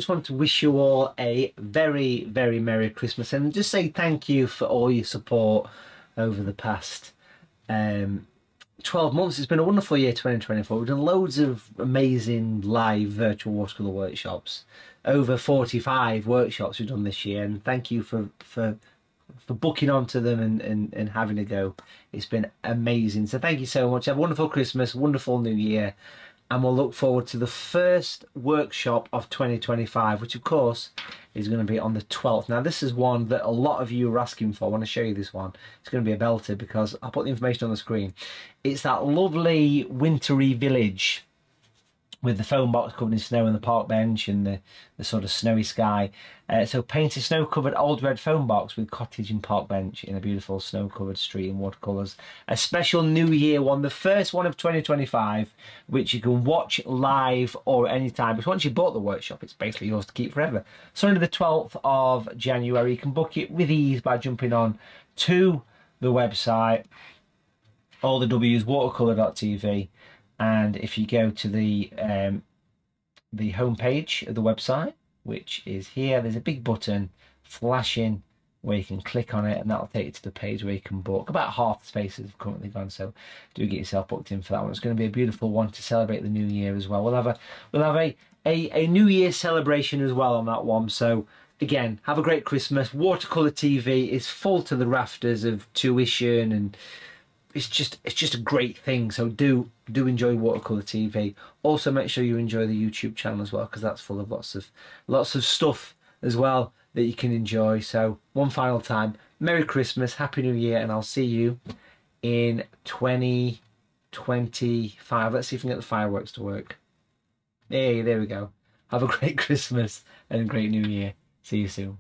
Just want to wish you all a very, very Merry Christmas and just say thank you for all your support over the past 12 months. It's been a wonderful year, 2024. We've done loads of amazing live virtual watercolour workshops. Over 45 workshops we've done this year, and thank you for booking onto them and having a go. It's been amazing. So thank you so much. Have a wonderful Christmas, wonderful New Year, and we'll look forward to the first workshop of 2025, which of course is going to be on the 12th. Now this is one that a lot of you are asking for. I want to show you this one. It's going to be a belter because I'll put the information on the screen. It's that lovely wintry village with the foam box covered in snow and the park bench and the sort of snowy sky. So paint a snow-covered old red foam box with cottage and park bench in a beautiful snow-covered street in watercolours. A special New Year one, the first one of 2025, which you can watch live or any time. Because once you bought the workshop, it's basically yours to keep forever. So under the 12th of January, you can book it with ease by jumping on to the website, all the W's, watercolour.tv. And if you go to the homepage of the website, which is here, there's a big button flashing where you can click on it, and that'll take you to the page where you can book. About half the spaces have currently gone, so do get yourself booked in for that one. It's going to be a beautiful one to celebrate the new year as well. We'll have a New Year celebration as well on that one. So again, have a great Christmas. Watercolour TV is full to the rafters of tuition, and it's just a great thing. So do enjoy Watercolour TV. Also make sure you enjoy the YouTube channel as well, because that's full of lots of stuff as well that you can enjoy. So one final time, Merry Christmas, Happy New Year, and I'll see you in 2025. Let's see if we can get the fireworks to work. Hey, there we go. Have a great Christmas and a great New Year. See you soon.